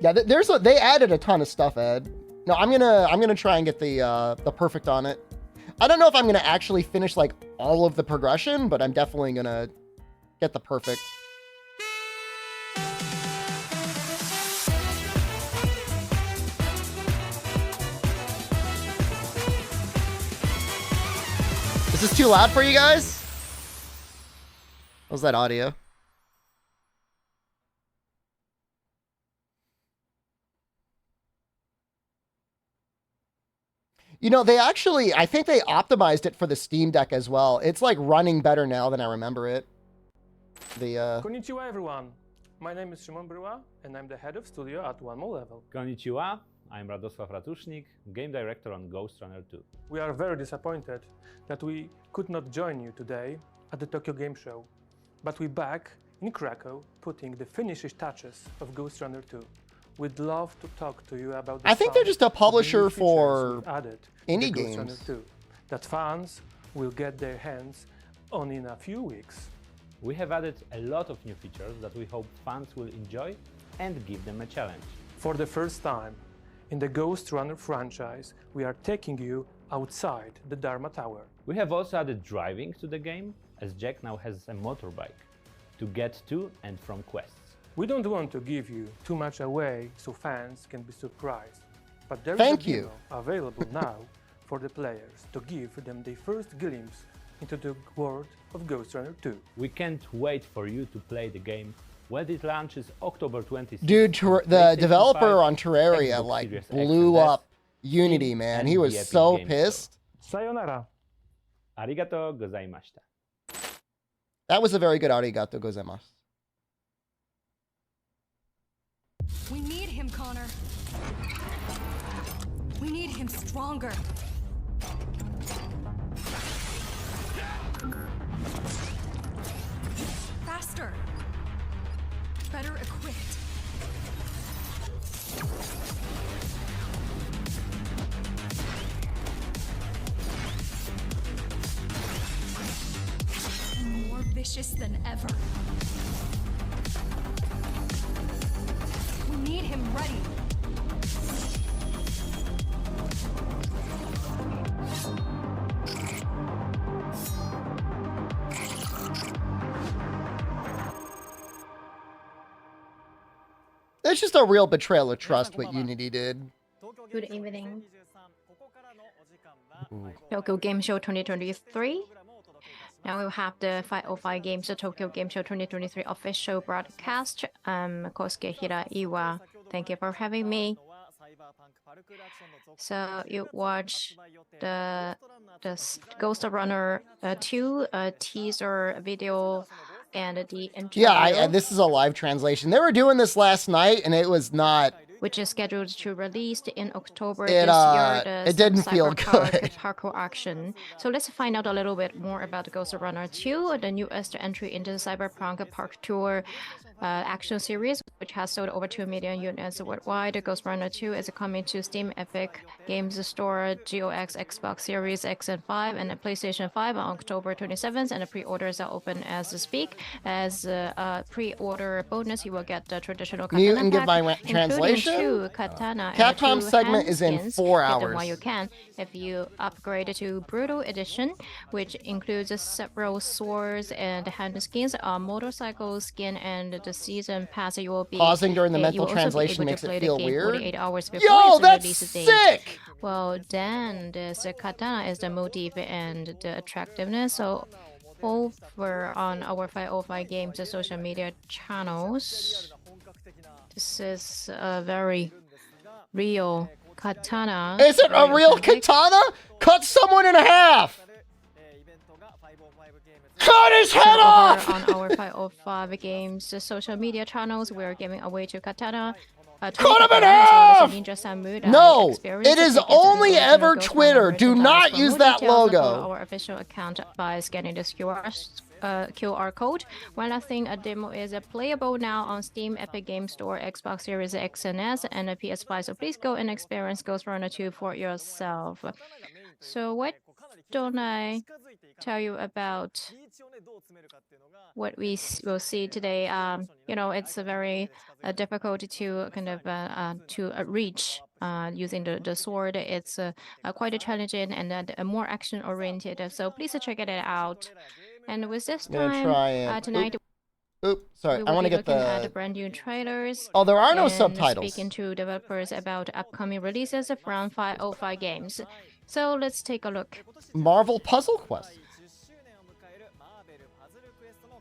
Yeah, they added a ton of stuff, Ed. No, I'm gonna try and get the perfect on it. I don't know if I'm gonna actually finish like all of the progression, but I'm definitely gonna get the perfect. Is this too loud for you guys? How's that audio? You know, they actually, I think they optimized it for the Steam Deck as well. It's like running better now than I remember it. Konnichiwa, everyone. My name is Szymon Bryła, and I'm the head of studio at One More Level. Konnichiwa, I'm Radosław Ratusznik, game director on Ghost Runner 2. We are very disappointed that we could not join you today at the Tokyo Game Show, but we're back in Krakow putting the finishing touches of Ghost Runner 2. We'd love to talk to you about the I think they're just a publisher for indie Ghost Runner games 2 that fans will get their hands on in a few weeks. We have added a lot of new features that we hope fans will enjoy and give them a challenge. For the first time in the Ghost Runner franchise, we are taking you outside the Dharma Tower. We have also added driving to the game, as Jack now has a motorbike to get to and from quests. We don't want to give you too much away so fans can be surprised, but there is a demo available now for the players to give them their first glimpse into the world of Ghost Runner 2. We can't wait for you to play the game when it launches October 26th. Dude, the developer on Terraria like blew up Unity, man. He was so pissed. Sayonara. Arigato gozaimashita. That was a very good arigato gozaimasu. We need him, Connor. We need him stronger. Faster. Better equipped. More vicious than ever. We need him ready. It's just a real betrayal of trust what Unity did. Good evening. Tokyo Game Show 2023. Now we'll have the 505 Games, the Tokyo Game Show 2023 official broadcast. Kosuke Hiraiwa, thank you for having me. So you watch the Ghost Runner 2 teaser video and the interview. Yeah, this is a live translation. They were doing this last night, and it was not. Which is scheduled to release in October this year. It didn't feel good. Parkour action. So let's find out a little bit more about Ghost Runner 2, the newest entry into the Cyberpunk Parkour action series, which has sold over 2 million units worldwide. Ghost Runner 2 is coming to Steam, Epic Games Store, GOX, Xbox Series X and 5, and PlayStation 5 on October 27th, and the pre-orders are open as we speak. As a pre-order bonus, you will get the traditional katana Mute and give my pack, translation. Two katana Capcom and two segment is in 4 hours. While you can, if you upgrade to Brutal Edition, which includes several swords and hand skins, a motorcycle skin, and the season pass, you will be pausing during the mental translation makes it feel weird. 48 hours before Yo, its that's release date. sick! Well, then this katana is the motif and the attractiveness. So over on our 505 Games social media channels, this is a very real katana. Is it a real katana? Cut someone in half! Cut his head off! On our 505 Games social media channels, we're giving away to katana. Cut him in half! No, it is only ever Twitter. Do not use that logo. Our official account by scanning this QR code. One last thing, a demo is playable now on Steam, Epic Games Store, Xbox Series X and S, and a PS5. So please go and experience Ghost Runner 2 for yourself. So what don't I tell you about what we will see today? You know, it's a very difficult to kind of reach using the sword. It's quite challenging and more action oriented. So please check it out. And with this I'm gonna time try and tonight. sorry, We I will want to be get looking at the brand new trailers. Oh, there are no and subtitles. Speaking to developers about upcoming releases from 505 games. So let's take a look. Marvel Puzzle Quest.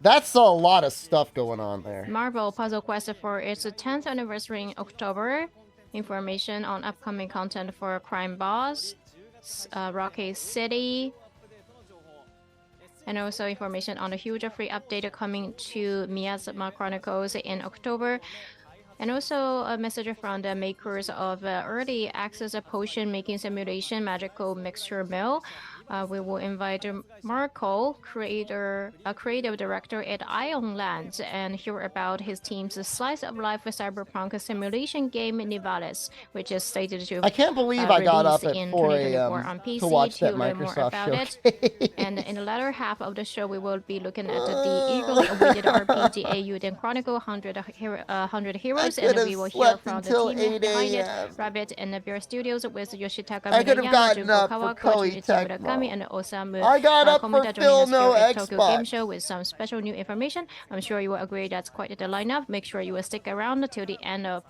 That's a lot of stuff going on there. Marvel Puzzle Quest for its 10th anniversary in October. Information on upcoming content for Crime Boss, Rocky City, and also information on a huge free update coming to Miasma Chronicles in October. And also a message from the makers of early access potion making simulation Magical Mixture Mill. We will invite Marco, creative director at Ionlands, and hear about his team's slice of life cyberpunk simulation game Nivalis, which is slated to I can't believe I got up at 4 a.m. on PC to watch that learn more Microsoft about showcase. it. And in the latter half of the show, we will be looking at the eagerly awaited RPG Eiyuden Chronicle 100 Heroes, and we will hear from the team behind it, Rabbit and Bear Studios, with Yoshitaka I could have Murayama, gotten Junko up for Kawako, Koei Junichi Tecmo. Murakami, and Osamu I got up for Komota joining Phil us No here at Tokyo Game Xbox. Show with some special new information. I'm sure you will agree that's quite the lineup. Make sure you will stick around till the end of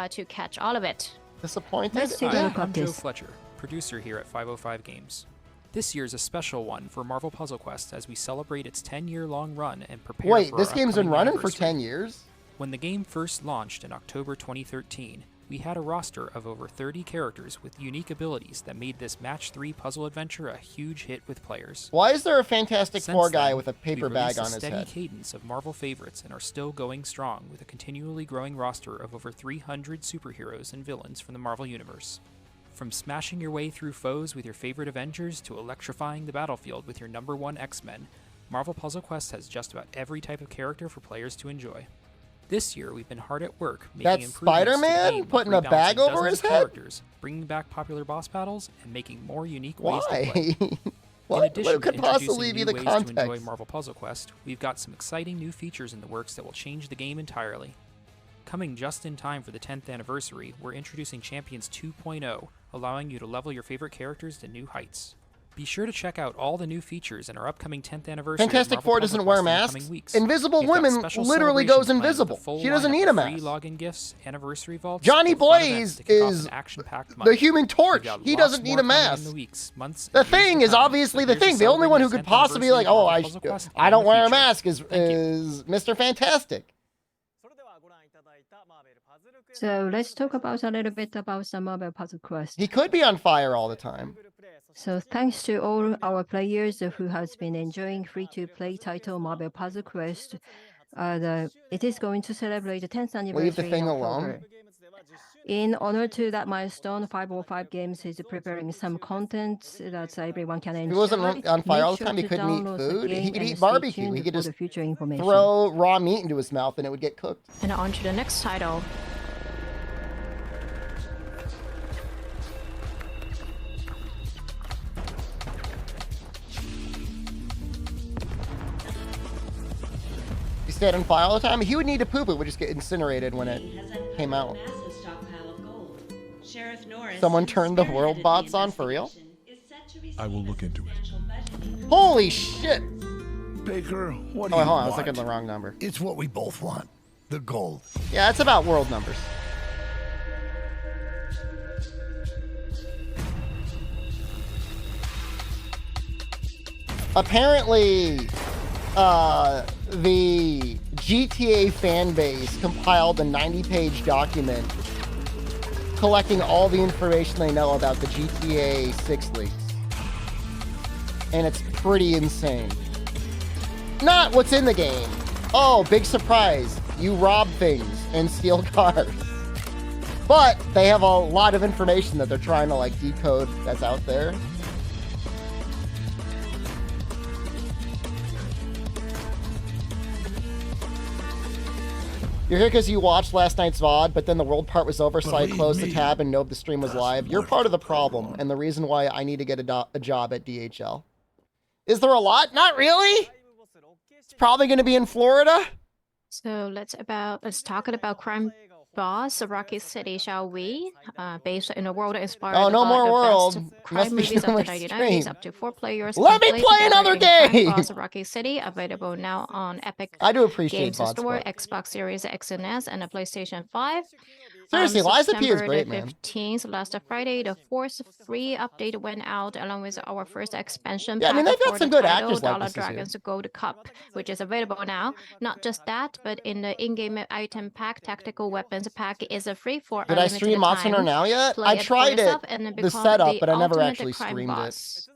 to catch all of it. Disappointed? Let's take a look at this. I'm Joe Fletcher, producer here at 505 Games. This year's a special one for Marvel Puzzle Quest as we celebrate its 10-year-long run and prepare Wait, for this our game's been upcoming running for anniversary. 10 years? When the game first launched in October 2013, we had a roster of over 30 characters with unique abilities that made this Match 3 puzzle adventure a huge hit with players. Why is there a Fantastic Since Four guy then, with a paper we've bag released on a his steady head? cadence of Marvel favorites and are still going strong with a continually growing roster of over 300 superheroes and villains from the Marvel Universe. From smashing your way through foes with your favorite Avengers to electrifying the battlefield with your #1 X-Men, Marvel Puzzle Quest has just about every type of character for players to enjoy. This year, we've been hard at work making That's improvements to the Spider-Man game, putting a rebalancing bag over dozens his of head? characters, bringing back popular boss battles, and making more unique ways to play. Why? In What addition could to possibly introducing be new the ways to enjoy context? Marvel Puzzle Quest, we've got some exciting new features in the works that will change the game entirely. Coming just in time for the 10th anniversary, we're introducing Champions 2.0, allowing you to level your favorite characters to new heights. Be sure to check out all the new features in our upcoming 10th anniversary. Fantastic Marvel Four Puzzle doesn't wear Quest in the masks. coming weeks. Invisible We've got Woman special literally celebrations goes planned with a invisible. full She doesn't lineup need of a free mask. login gifts, anniversary vaults, Johnny and fun events Blaze to kick off is an action-packed month. the Human Torch. We've got He lots doesn't need more a coming in mask. the weeks, months, The and years thing to is come. obviously So the here's to thing. The only one who celebrating could the 10th possibly be like, anniversary oh, of Marvel Puzzle Quest I in don't the wear a future. mask is Thank you. Mr. Fantastic. So let's talk about a little bit about the Marvel Puzzle Quest. He could be on fire all the time. So thanks to all our players who has been enjoying free-to-play title Marvel Puzzle Quest, it is going to celebrate the 10th anniversary Leave the thing in alone. October. In honor to that milestone, 505 Games is preparing some content that everyone can enjoy. If he wasn't on fire Make all the sure time, he to couldn't eat download the food. He game could and eat stay barbecue. tuned He could for just the future information. throw raw meat into his mouth and it would get cooked. And on to the next title. He stayed on fire all the time. He would need to poop. It would just get incinerated when it came out. Someone turned the world bots on for real? I will look into it. Holy shit! Baker, what do Oh, you hold on. I want? was looking at the wrong number. It's what we both want. The gold. Yeah, it's about world numbers. Apparently, the GTA fan base compiled a 90-page document collecting all the information they know about the GTA 6 leaks. And it's pretty insane. Not what's in the game. Oh, big surprise. You rob things and steal cars. But they have a lot of information that they're trying to like decode that's out there. You're here because you watched last night's VOD, but then the world part was over, so I Believe closed the me, tab and know the stream was that's live. You're worth part of the the problem, problem. and the reason why I need to get a job at DHL. Is there a lot? Not really. It's probably going to be in Florida. So let's talk about crime boss Rocky City, shall we? Based in a world inspired Oh, no by more the world. best crime Must be movies no of the more 1990s, stream. up to 4 players. Let can me play together another in Crime game! Boss Rocky City, available now on Epic I do appreciate Games VOD Store, Spot. Xbox Series X and S, and a PlayStation 5. Seriously, Liza P is September great, the man. 15th, last Friday, the 4th free update went out along with our first expansion Yeah, I mean, pack they've got for some the good title, actors like Dollar this year. Dragons Gold Cup, which is available now. Not just that, but in the in-game item pack, Tactical Weapons pack is free for Did a I limited stream Monster time. Hunter Now yet? Play I for tried it, yourself and the become setup, the but I never ultimate actually crime streamed boss.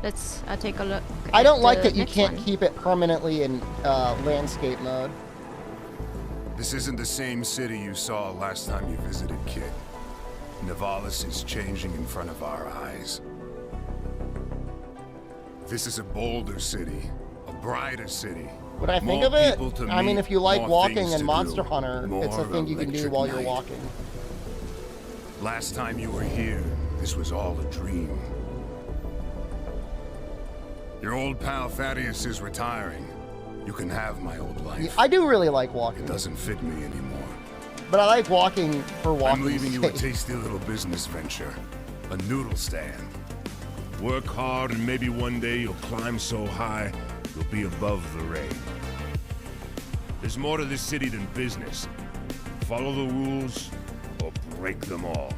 Let's take a look. I don't like the that you next can't one. keep it permanently in landscape mode. This isn't the same city you saw last time you visited, kid. Nivalis is changing in front of our eyes. This is a bolder city, a brighter city. What I think More of it? people to I mean, meet, if you like more walking things in to Monster do, Hunter, it's a more thing you can do electric while you're night. walking. Last time you were here, this was all a dream. Your old pal Thaddeus is retiring. You can have my old life. I do really like walking, It doesn't fit me anymore. but I like walking for walking. I'm leaving you a sake. tasty little business venture. A noodle stand. Work hard and maybe one day you'll climb so high, you'll be above the rain. There's more to this city than business. Follow the rules or break them all.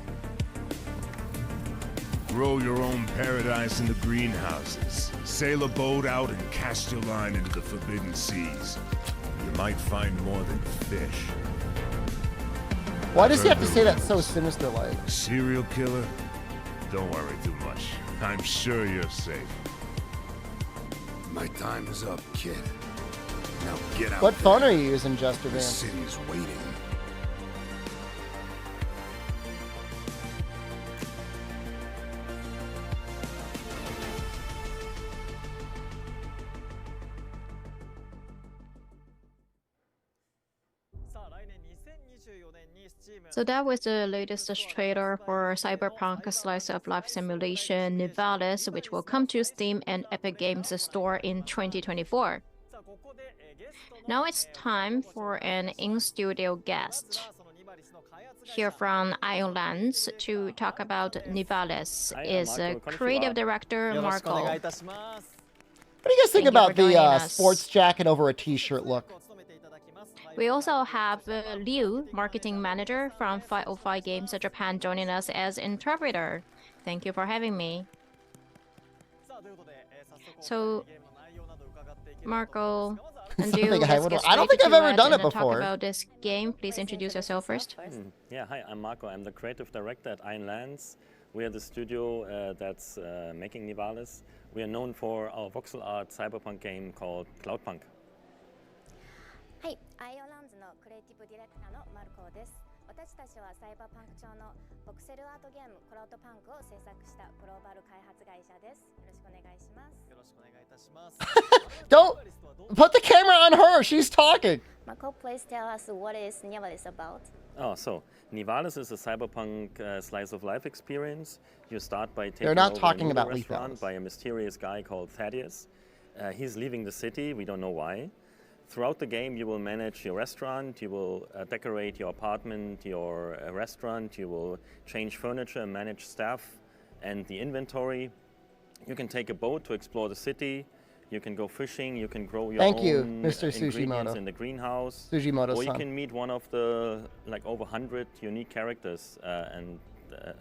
Grow your own paradise in the greenhouses. Sail a boat out and cast your line into the forbidden seas. You might find more than fish. Why does he have to say that so sinister-like? Serial killer? Don't worry too much. I'm sure you're safe. My time is up, kid. Now get out. What phone are you using, Jester The Vance? city is waiting. So that was the latest trailer for Cyberpunk Slice of Life Simulation Nivalis, which will come to Steam and Epic Games Store in 2024. Now it's time for an in-studio guest here from Islands to talk about Nivalis. Is creative director Marco. What do you guys think Thank you about for joining the us. sports jacket over a t-shirt look? We also have Liu, marketing manager from 505 Games Japan, joining us as interpreter. Thank you for having me. So, Marco and Liu, Something let's get I don't straight think I've to ever it done and it talk before. about this game. Please introduce yourself first. Yeah, hi, I'm Marco. I'm the creative director at Iron Lands. We are the studio that's making Nivalis. We are known for our voxel art cyberpunk game called Cloudpunk. はい、アイオランズのクリエイティブディレクターのマルコです。私たちはサイバーパンク調のボクセルアートゲームクラウドパンクを制作したグローバル開発会社です。よろしくお願いします。よろしくお願いいたします。Don't put the camera on her. She's talking. Marco, please tell us what is Nivalis about. Oh, so Nivalis is a cyberpunk slice of life experience. You start by taking They're not over talking a noodle about restaurant Lethalis. by a mysterious guy called Thaddeus. He's leaving the city. We don't know why. Throughout the game, you will manage your restaurant, you will decorate your apartment, your restaurant, you will change furniture, manage staff and the inventory. You can take a boat to explore the city, you can go fishing, you can grow your Thank you, own Mr. ingredients Tsushimoto. in the greenhouse. Sujimoto-san. Or you can meet one of the like over 100 unique characters and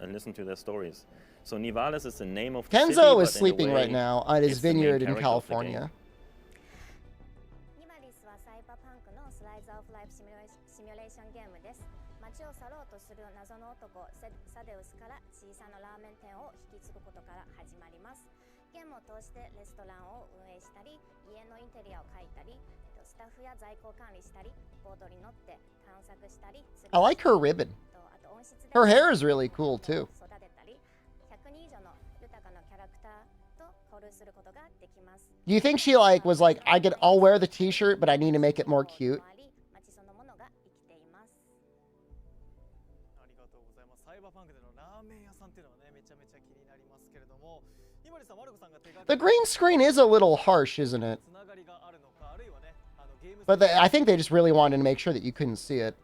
listen to their stories. So Nivalis is the name of the city, Kenzo but is in a sleeping right way, now on his it's the main vineyard in character of the game. California. ニマリスはサイバーパンクのスライズオフライフシミュレーションゲームです。街を去ろうとする謎の男サデウスから小さなラーメン店を引き継ぐことから始まります。ゲームを通してレストランを運営したり、家のインテリアを描いたり、スタッフや在庫を管理したり、ボードに乗って探索したり、 I like her ribbon. あと温室で Her hair is really cool too. 育てたり、100人以上の豊かなキャラクターと交流することができます。 Do you think she was like, I'll wear the t-shirt, but I need to make it more cute? 街そのものが生きています。ありがとうございます。サイバーパンクでのラーメン屋さんっていうのはね、めちゃめちゃ気になります。The green screen is a little harsh, isn't it? But I think they just really wanted to make sure that you couldn't see it.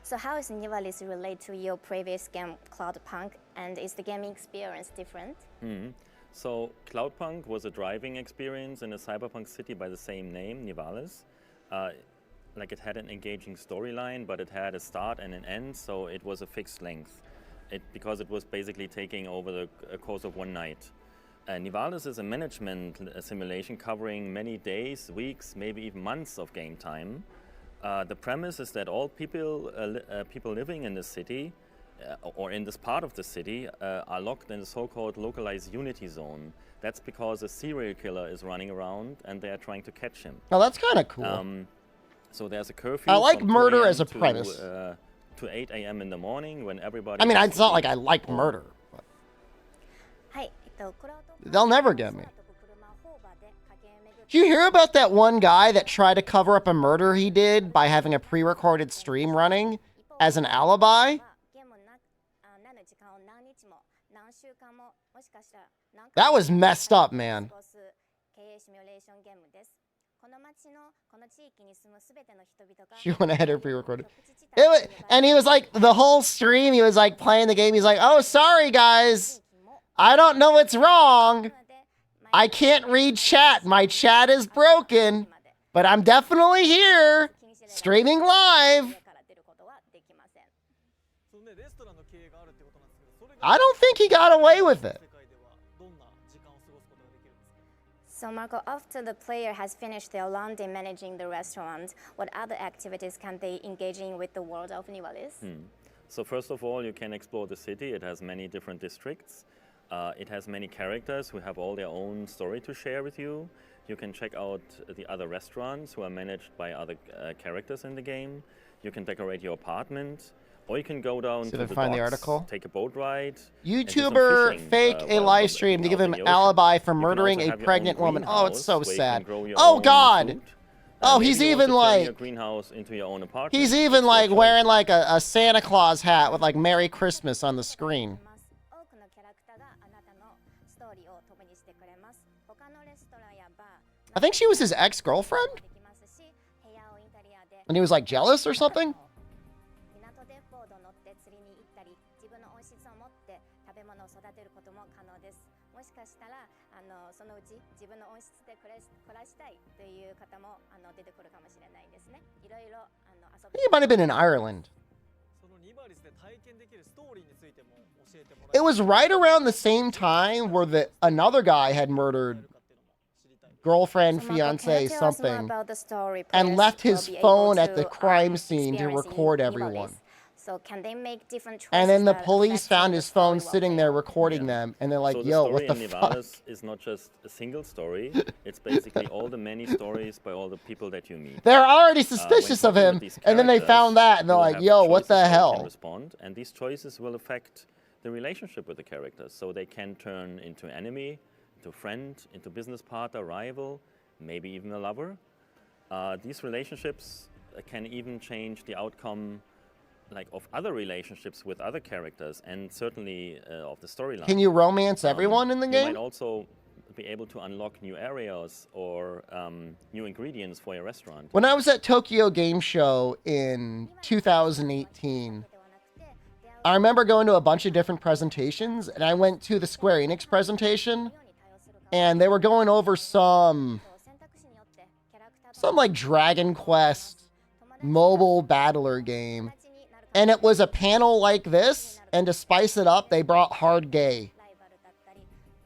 So how is Nivalis relate to your previous game, Cloudpunk, and is the gaming experience different? So Cloudpunk was a driving experience in a cyberpunk city by the same name, Nivalis. Like it had an engaging storyline, but it had a start and an end, so it was a fixed length. Because it was basically taking over the course of one night. Nivalis is a management simulation covering many days, weeks, maybe even months of game time. The premise is that all people living in the city, or in this part of the city, are locked in the so-called localized unity zone. That's because a serial killer is running around and they are trying to catch him. Oh, that's kind of cool. So there's a curfew. I like from murder 2 a.m. as a premise. To 8 a.m. in the morning when everybody... I mean, it's not like I like murder. They'll never get me. Did you hear about that one guy that tried to cover up a murder he did by having a pre-recorded stream running as an alibi? That was messed up, man. She went ahead and pre-recorded. And he was like, the whole stream, he was like playing the game. He's like, oh, sorry, guys. I don't know what's wrong. I can't read chat. My chat is broken. But I'm definitely here, streaming live. I don't think he got away with it. So Marco, after the player has finished their long day managing the restaurant, what other activities can they engage in with the world of Nivalis? So first of all, you can explore the city. It has many different districts. It has many characters who have all their own story to share with you. You can check out the other restaurants who are managed by other characters in the game. You can decorate your apartment. Or you can go down to the docks, take a boat ride. YouTuber fake a live stream to give him alibi for murdering a pregnant woman. Oh, it's so sad. Oh, God. Oh, he's even like... He's even like wearing like a Santa Claus hat with like Merry Christmas on the screen. I think she was his ex-girlfriend? And he was like jealous or something? He might have been in Ireland. It was right around the same time where another guy had murdered girlfriend, fiance, something, and left his phone at the crime scene to record everyone. So can they make different choices? And then the police found his phone sitting there recording them, and they're like, yo, what the fuck? Nivalis is not just a single story, it's basically all the many stories by all the people that you meet. They're already suspicious of him, and then they found that, and they're like, yo, what the hell? Respond, and these choices will affect the relationship with the characters, so they can turn into enemy, into friend, into business partner, rival, maybe even a lover. These relationships can even change the outcome of other relationships with other characters, and certainly of the storyline. Can you romance everyone in the game? You might also be able to unlock new areas or new ingredients for your restaurant. When I was at Tokyo Game Show in 2018, I remember going to a bunch of different presentations, and I went to the Square Enix presentation, and they were going over some like Dragon Quest mobile battler game. And it was a panel like this, and to spice it up, they brought Hard Gay.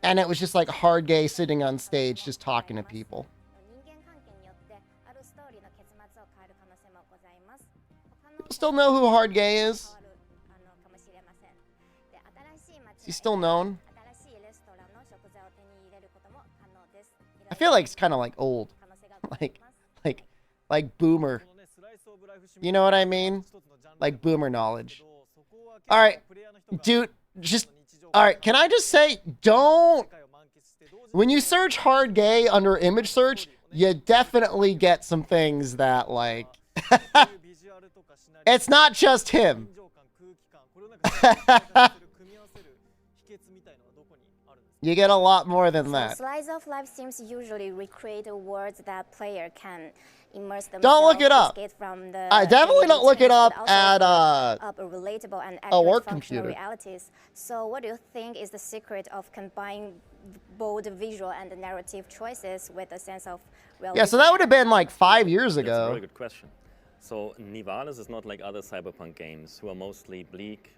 And it was just like Hard Gay sitting on stage just talking to people. People still know who Hard Gay is? Is he still known? I feel like it's kind of like old. Like boomer. You know what I mean? Like boomer knowledge. All right, dude, all right, can I just say, when you search Hard Gay under image search, you definitely get some things that like, it's not just him. You get a lot more than that. Slice of life seems usually recreate worlds that player can immerse themselves. Don't look it up. From the I definitely don't look it up at relatable and a work functional computer. Realities. So what do you think is the secret of combining bold visual and narrative choices with a sense of realism? Yeah, so that would have been like 5 years That's a ago. very good question. So Nivalis is not like other cyberpunk games who are mostly bleak,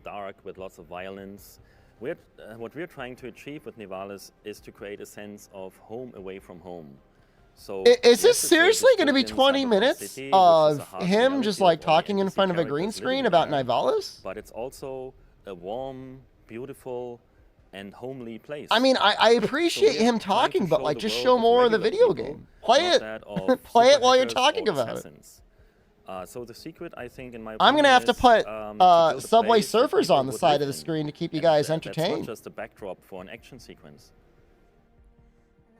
dark with lots of violence. What we're trying to achieve with Nivalis is to create a sense of home away from home. So Is this seriously going to be 20 minutes of him just like talking in front of a green screen about Nivalis? But it's also a warm, beautiful, and homely place. I mean, I appreciate him talking, but like just show more of the video game. Play it. Play it while you're talking about it. So the secret, I think, in my I'm gonna have to put build a Subway place that Surfers people on the would side live of the in. screen to keep you And guys that's entertained. not just a backdrop for an action sequence.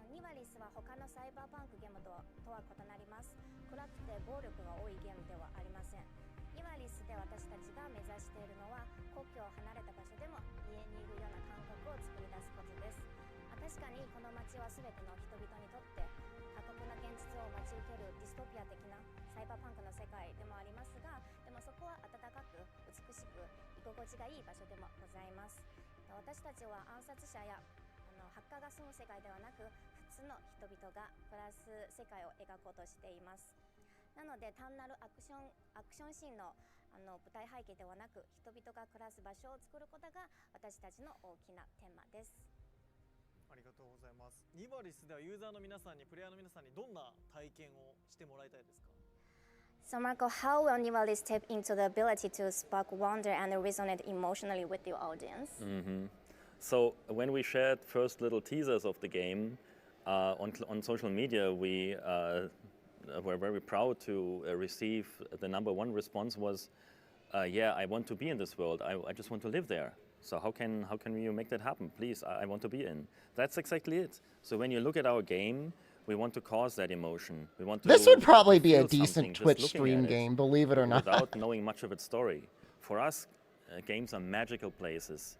ニバリスは他のサイバーパンクゲームとは異なります。暗くて暴力が多いゲームではありません。ニバリスで私たちが目指しているのは故郷を離れた場所でも家にいるような感覚を作り出すことです。確かにこの街は全ての人々にとって過酷な現実を待ち受けるディストピア的なサイバーパンクの世界でもありますが、でもそこは温かく美しく居心地がいい場所でもございます。私たちは暗殺者やハッカーが住む世界ではなく普通の人々が暮らす世界を描こうとしています。なので単なるアクションシーンの舞台背景ではなく人々が暮らす場所を作ることが私たちの大きなテーマです。ありがとうございます。ニバリスではユーザーの皆さんにプレイヤーの皆さんにどんな体験をしてもらいたいですか？ So Marco, how will Nivalis tap into the ability to spark wonder and resonate emotionally with your audience? So when we shared first little teasers of the game on social media, we were very proud to receive the #1 response was, yeah, I want to be in this world. I just want to live there. So how can you make that happen? Please, I want to be in. That's exactly it. So when you look at our game, we want to cause that emotion. We want to. This would probably be a feel decent something just Twitch looking stream at it, game, believe it or not. without knowing much of its story. For us, games are magical places.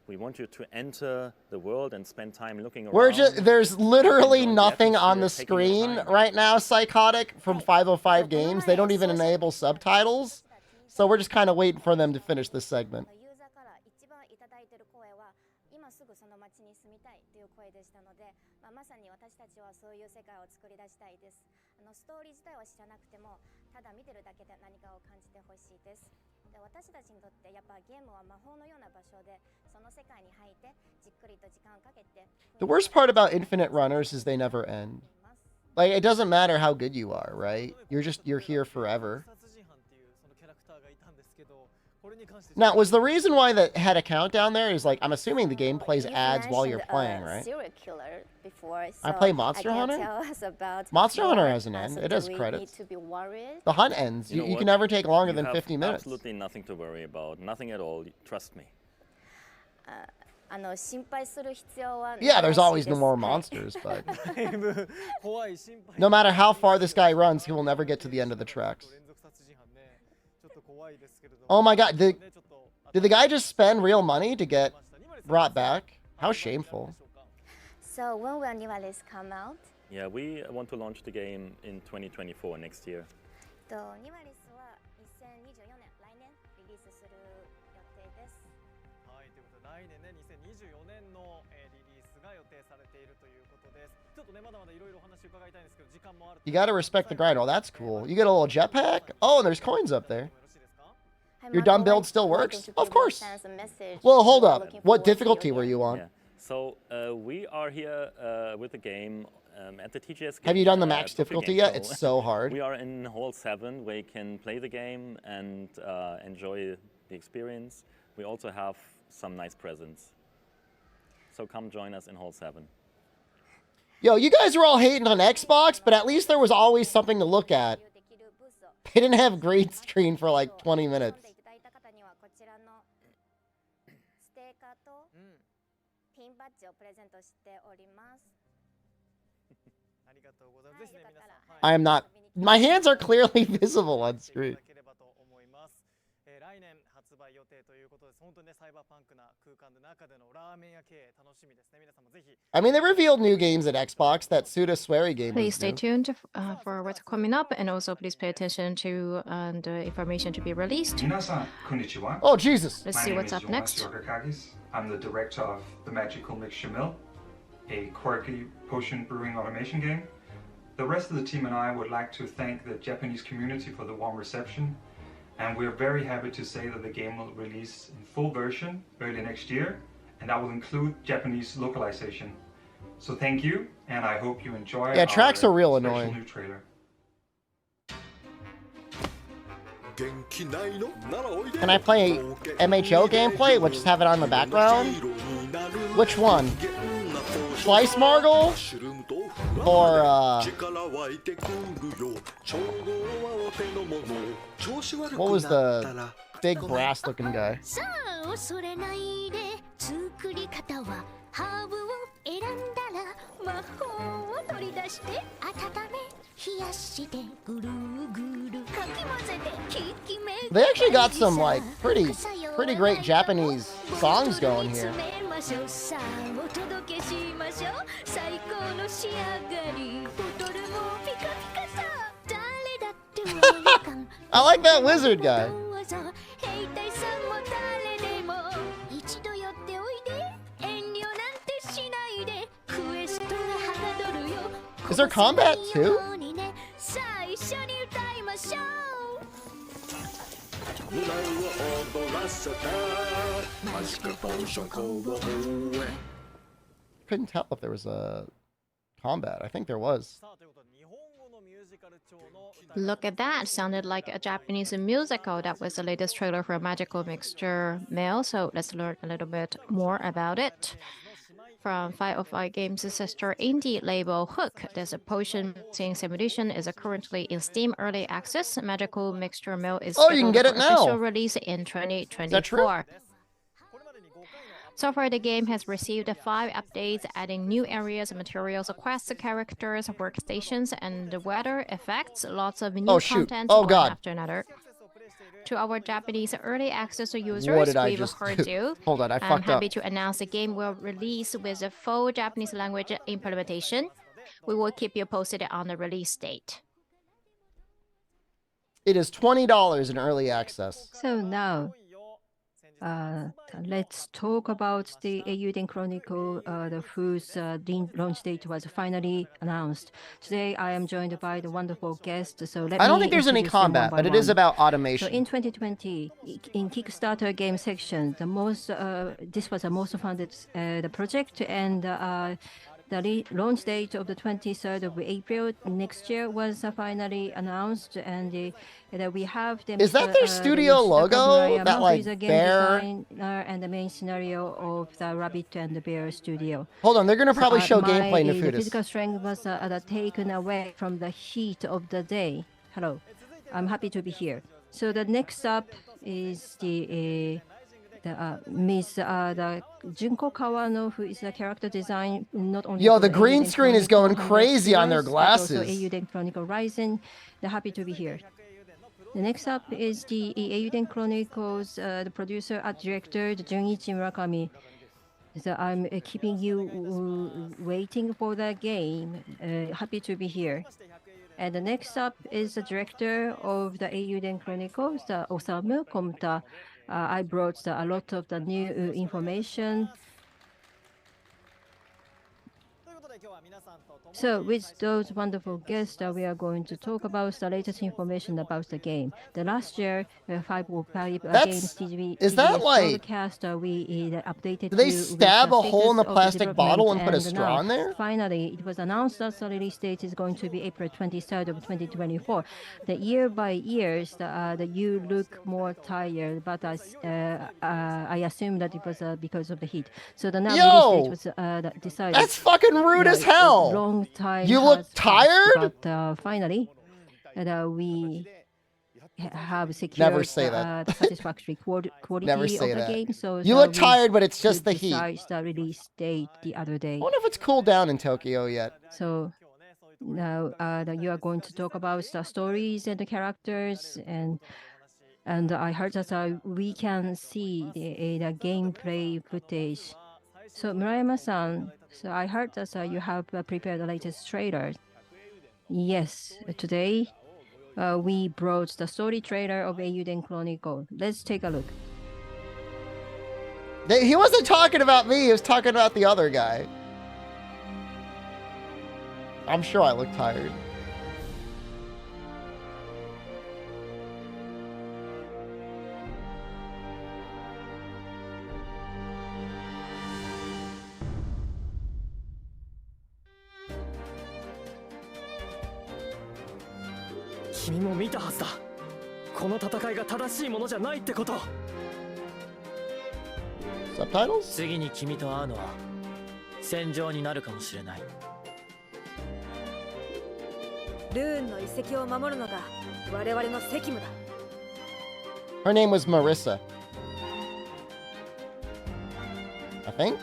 We want you to enter the world and spend time looking around. There's literally enjoying the nothing on the atmosphere, taking your screen time. right now, Psychotic, from 505 Games. They don't even enable subtitles. So we're just kind of waiting for them to finish this segment. ユーザーから一番いただいている声は今すぐその街に住みたいという声でしたので、まさに私たちはそういう世界を作り出したいです。ストーリー自体は知らなくてもただ見てるだけで何かを感じてほしいです。で私たちにとってやっぱゲームは魔法のような場所でその世界に入ってじっくりと時間をかけて The worst part about Infinite Runners is they never end. Like, it doesn't matter how good you are, right? You're here forever. Now, was the reason why that had a countdown there is like, I'm assuming the game plays ads while you're playing, right? I play Monster Hunter? Monster Hunter has an end. It has credits. The hunt ends. You can never take longer than 50 minutes. Absolutely nothing to worry about. Nothing at all. Trust me. Yeah, there's always no more monsters, but no matter how far this guy runs, he will never get to the end of the tracks. Oh my god, did the guy just spend real money to get brought back? How shameful. So when will Nivalis come out? Yeah, we want to launch the game in 2024, next year. ニバリスは2024年来年リリースする予定です。はい、ということで来年ね、2024年のリリースが予定されているということです。ちょっとね、まだまだいろいろお話伺いたいんですけど、時間もある。 You gotta respect the grind. Oh, that's cool. You get a little jetpack? Oh, and there's coins up there. Your dumb build still works? Of course. Well, hold up. What difficulty were you on? Yeah. So we are here with the game at the TGS. Have you done the max difficulty yet? It's so hard. We are in Hall 7 where you can play the game and enjoy the experience. We also have some nice presents. So come join us in Hall 7. Yo, you guys are all hating on Xbox, but at least there was always something to look at. They didn't have green screen for like 20 minutes. ピンバッジをプレゼントしております。 I am not. My hands are clearly visible on screen. 来年発発売予定ということです。本当にね、サイバーパンクな空間の中でのラーメン屋経営楽しみですね。皆さんもぜひ。I mean, they revealed new games at Xbox. That Suda Swery game Please was stay new. tuned for what's coming up, and also please pay attention to the information to be released. Oh, Jesus. Let's see what's up next. I'm the director of the Magical Mixture Mill, a quirky potion brewing automation game. The rest of the team and I would like to thank the Japanese community for the warm reception, and we're very happy to say that the game will release in full version early next year, and that will include Japanese localization. So thank you, and I hope you enjoy. Yeah, tracks are real special annoying. new trailer. Can I play MHO gameplay? We'll just have it on the background. Which one? Slice Margle? Or, what was the big brass looking guy? They actually got some, like, pretty great Japanese songs going here. I like that wizard guy. Is there combat too? Couldn't tell if there was a combat. I think there was. Look at that. Sounded like a Japanese musical. That was the latest trailer for Magical Mixture Mill. So let's learn a little bit more about it. From 505 Games' sister indie label Hook, this potion mixing simulation is currently in Steam Early Access. Magical Mixture Mill is you can get it now. Official release in 2024. Is that true? So far, the game has received 5 updates, adding new areas, materials, quests, characters, workstations, and weather effects. Lots of new content one after another. To our Japanese early access users, we've heard you. Hold on, I fucked up. I'm happy to announce the game will release with a full Japanese language implementation. We will keep you posted on the release date. It is $20 in early access. So now, let's talk about the Eiyuden Chronicle, whose launch date was finally announced. Today, I am joined by the wonderful guest. So I don't think there's any combat, but it is about automation. So in 2020, in Kickstarter game section, this was the most funded the project, and the launch date of the 23rd of April next year was finally announced, and we have the Is that their studio logo? That like bear and the main scenario of the Rabbit and the Bear studio. Hold on, they're gonna probably show gameplay in the The physical strength was taken away from the heat of the day. Hello, I'm happy to be here. So the next up is the Junko Kawano, who is the character design not only. Yo, the green screen is going crazy on their glasses. Also Eiyuden Chronicle Rising. They're happy to be here. The next up is the Eiyuden Chronicles, the producer and director, Junichi Murakami. So I'm keeping you waiting for the game. Happy to be here. And the next up is the director of the Eiyuden Chronicles, Osamu Komta. I brought a lot of the new information. So with those wonderful guests, we are going to talk about the latest information about the game. The last year, 505 Games is that like broadcast, we updated. Do they stab a hole in the plastic bottle and put a straw in there? Finally, it was announced that the release date is going to be April 23rd of 2024. The year by years, you look more tired, but I assume that it was because of the heat. So the now release date was decided. That's fucking rude as hell. Long time. You look tired? But finally, we have secured Never say that. The satisfactory quality Never say of the that. game. So you look tired, but it's just the heat. Besides the release date the other day. I wonder if it's cooled down in Tokyo yet. So now you are going to talk about the stories and the characters, and And I heard that we can see the gameplay footage. So Murayama-san, so I heard that you have prepared the latest trailer. Yes, today we brought the story trailer of Eiyuden Chronicle. Let's take a look. He wasn't talking about me, he was talking about the other guy. I'm sure I look tired. Subtitles? 次に君と会うのは戦場になるかもしれない。ルーンの遺跡を守るのが我々の責務だ。Her name was Marissa. I think?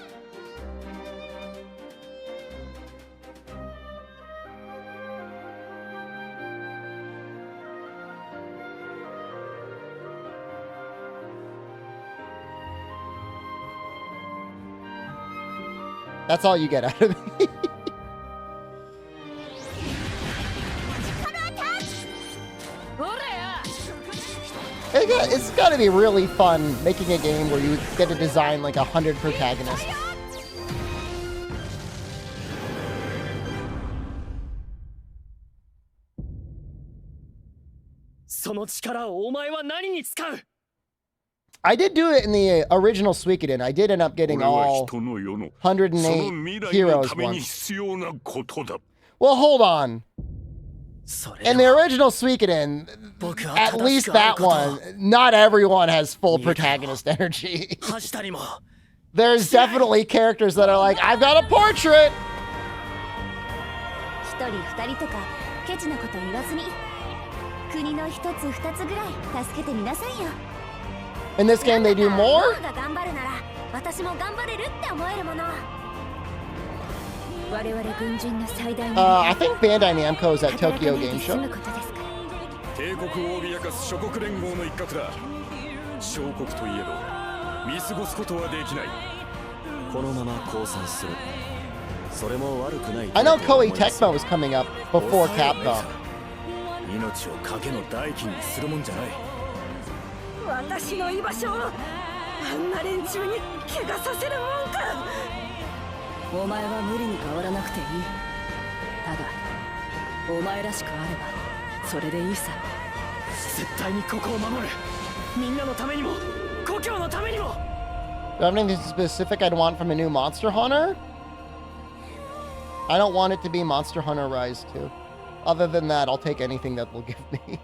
That's all you get out of me. It's got to be really fun making a game where you get to design like 100 protagonists. I did do it in the original Suikoden. I did end up getting all 108 heroes once. Well, hold on. In the original Suikoden, at least that one, not everyone has full protagonist energy. There's definitely characters that are like, I've got a portrait! In this game, they do more? I think Bandai Namco is at Tokyo Game Show. I know Koei Tecmo is coming up before Capcom. Do I have anything specific I'd want from a new Monster Hunter? I don't want it to be Monster Hunter Rise 2. Other than that, I'll take anything that they'll give me.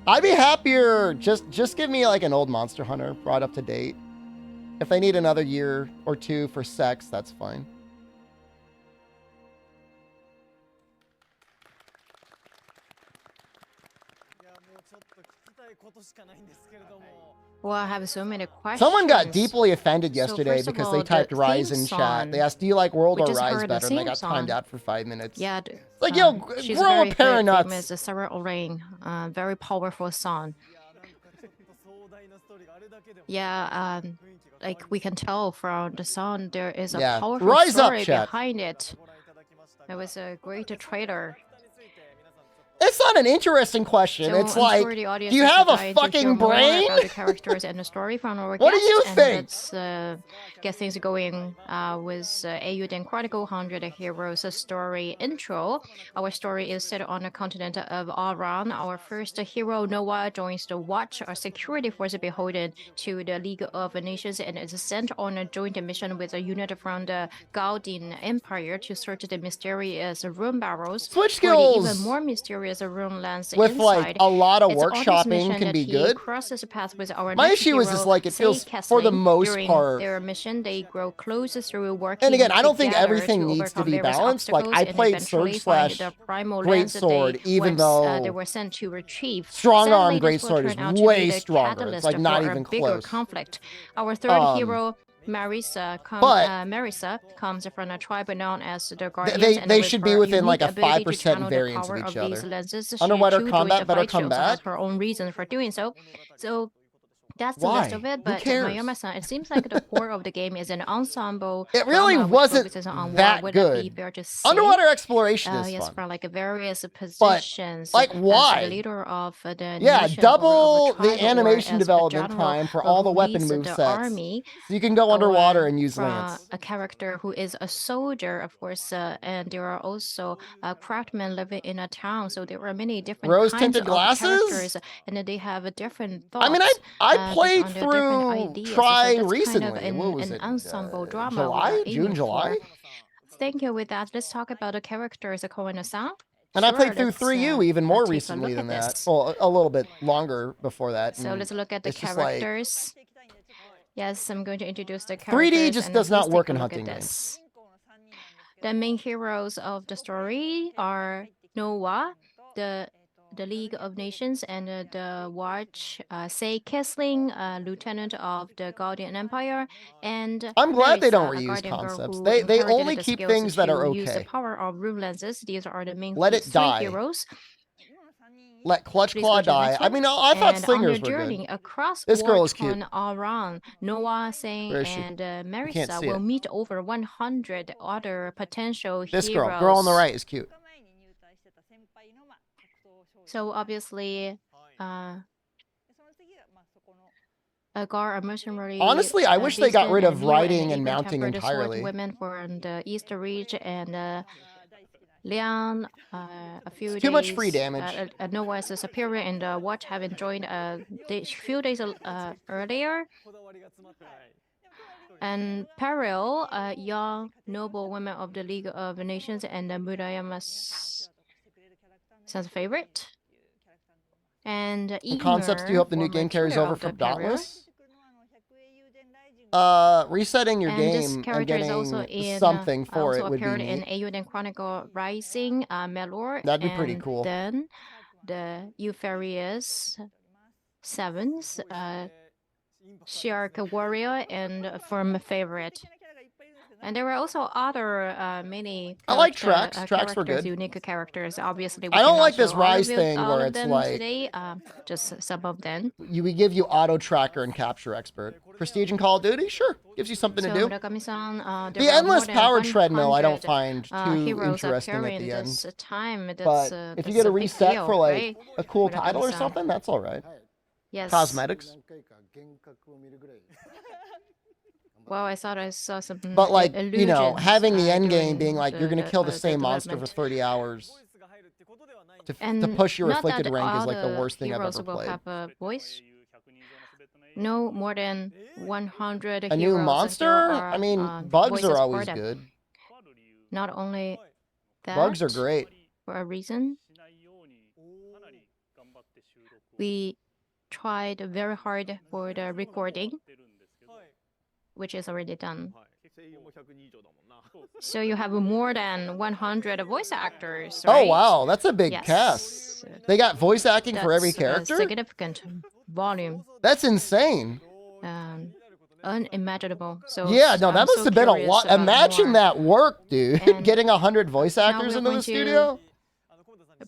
I'd be happier, just give me like an old Monster Hunter brought up to date. If they need another year or two for sex, that's fine. Well, I have so many questions. Someone got deeply offended yesterday so because they typed Rise in chat. They asked, do you like World or Rise better? And they got timed out for 5 minutes. Yeah. It's like, yo, she's grow a pair of nuts. Famous, Sarah Orain, very powerful song. Yeah, like we can tell from the song, there is a powerful story behind it. It was a great trailer. It's not an interesting question. So it's like, do you have a fucking brain? About the characters and the story from our what do you think? Let's get things going with Eiyuden Chronicle 100 Heroes story intro. Our story is set on the continent of Aran. Our first hero, Noah, joins the Watch, a security force beholden to the League of Nations, and is sent on a joint mission with a unit from the Gaudian Empire to search the mysterious room barrels. Switch skills! Even more mysterious room lands with inside. Like a lot of workshopping can be good. Path with our my issue is just like it feels for the most part their mission they grow closer through working. And again, I don't think everything needs to be balanced. Like I played Surge Slash Greatsword, even though they were sent to retrieve. Strong Arm Greatsword is way stronger. It's like not even close. Conflict. Our third hero, Marisa comes from a tribe known as the Guardians. They should be within like a 5% variance of each other. Underwater combat better come back. Has her own reasons for doing so. So that's the Why? list of it. Who But cares? Mayoma-san, it seems like the core of the game is an ensemble. It really drama which wasn't focuses on that war. Would good. It be fair to say? Underwater exploration is Yes, fun. for like various positions. Like why? As the leader of the Yeah, nation double or of a tribe, the animation or as development general time for all the who weapon leads move the sets. army, So you can go underwater or and use from lance. a character who is a soldier, of course, and there are also craftsmen living in a town. So there are many different kinds Rose-tinted of glasses? characters, and they have a different thoughts. I mean, I played based on their different through ideas. Try so that's recently. Kind of What was an it? ensemble drama. July? we are June, aiming July? for. Thank you. With that, let's talk about the characters. Koina-san. And I Sure, played through let's, 3U even more take a recently look than at that. this. Well, a little bit longer before that. So and let's look at the it's just like- characters. Yes, I'm going to introduce the characters. 3D just and does not please work take in a look at hunting this. The main heroes of the story are Noah, the League of Nations, and the Watch, Sei Kessling, Lieutenant of the Guardian Empire, and I'm glad they don't Marisa, a reuse Guardian girl concepts. who They inherited only the keep skills things that to are use the okay. power of room lenses. These are the main Let it three die. heroes. Let Clutch Please Claw go to the die. next I one. mean, I thought And slingers on were your journey good. across This girl is cute. Aran, Noah, Singh, Where is she? and can't Marisa see will it. meet over 100 other potential This heroes. girl on the right is cute. So obviously, Agar, a mercenary. Honestly, I wish they got rid of Beast, and riding and even mounting tempered sword entirely. women from the East Reach, and Lian, a few It's days. too much free damage. Noah is a superior, and Watch having joined a few days earlier. And Peril, a young noble woman of the League of Nations, and Murayama's son's favorite. And And concepts do you hope the new game carries over from Peril. Dauntless? Resetting your And this game and character is also getting in, something for also it would be appeared neat. in Eiyuden Chronicle Rising, Melor. That'd be pretty and cool. Then the Euphorious Sevens, Shark Warrior, and Firm Favorite. And there were also other many. I like character- tracks. Tracks were characters, good. Unique characters. Obviously, we I don't cannot like this show all of Rise it- thing all where of it's them like- today. Just some of them. We give you auto tracker and capture expert. Prestige and Call of Duty, sure, gives you something So to do. Murakami-san, there The were endless more than power treadmill I don't 100, find too heroes interesting at appearing the end. this time. But That's, if that's you get a big reset deal, for like right? a cool title or Murakami-san. something, that's all right. Yes. Cosmetics. Well, I thought I saw some. But like, you know, illusions, having the end game during being like you're gonna kill the same monster for development. 30 hours to And push your not afflicted that rank is all like the worst thing I've heroes ever will played. have a voice. No more than 100 A new heroes, and monster? there are, I mean, bugs voices are for always them. good. Not only that, Bugs are great. for a reason, we tried very hard for the recording, which is already done. So you have more than 100 voice actors, right? Oh wow, that's a big Yes. cast. They got voice acting for every That's a character? significant volume. That's insane. Unimaginable. So Yeah, no, that I'm must so have been a curious lot. about Imagine more. that work, dude. And Getting 100 voice now actors we're into going the to studio.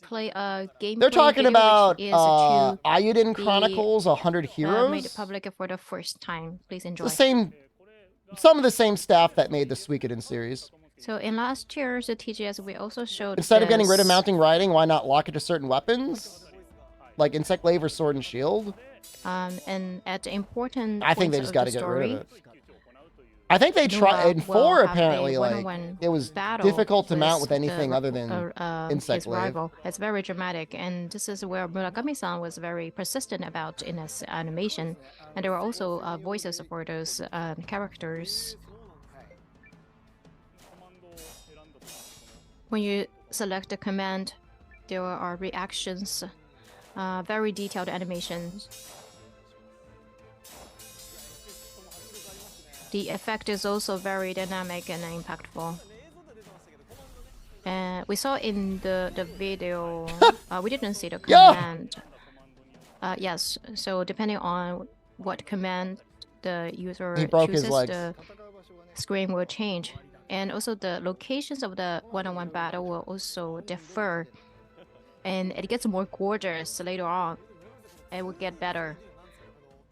Play a game. They're talking about Eiyuden be, Chronicles 100 Heroes. made public for the first time. Please enjoy. The same, some of the same staff that made the Suikoden series. So in last year's TGS, we also showed Instead of getting rid of this, mounting riding, why not lock it to certain weapons? Like Insect Glaive or Sword and Shield? and at important. I think they points just of got to the get rid of story, it. I think they tried in will 4 have a apparently, like one-on-one it was battle difficult to mount with the anything other than Insect his Glaive. rival. It's very dramatic, and this is where Murakami-san was very persistent about in his animation. And there were also voices for those characters. When you select the command, there are reactions, very detailed animations. The effect is also very dynamic and impactful. And we saw in the video, we didn't see the Yeah. command. Yes, so depending on what command the user He broke his chooses, legs. the screen will change. And also the locations of the one-on-one battle will also differ. And it gets more gorgeous later on. It will get better.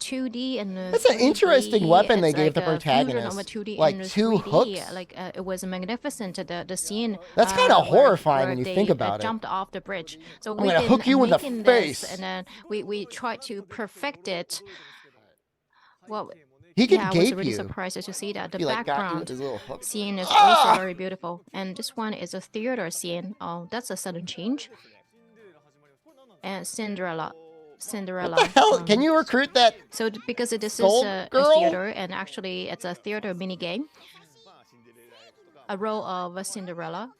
2D and That's an interesting weapon they gave the protagonist. Of 2D Like and 2 3D. hooks. Like it was magnificent. The scene. That's kind of horrifying when you they, think about it. Jumped off the bridge. So I'm gonna hook you in the face. And then we tried to perfect it. Well, he could I gape was really you. surprised to see that. The He, like, got you background with his little hook. scene is also very beautiful. And this one is a theater scene. Oh, that's a sudden change. And Cinderella. What the hell? Can you recruit that? So because this is a girl? theater, and actually it's a theater mini game. A role of a Cinderella.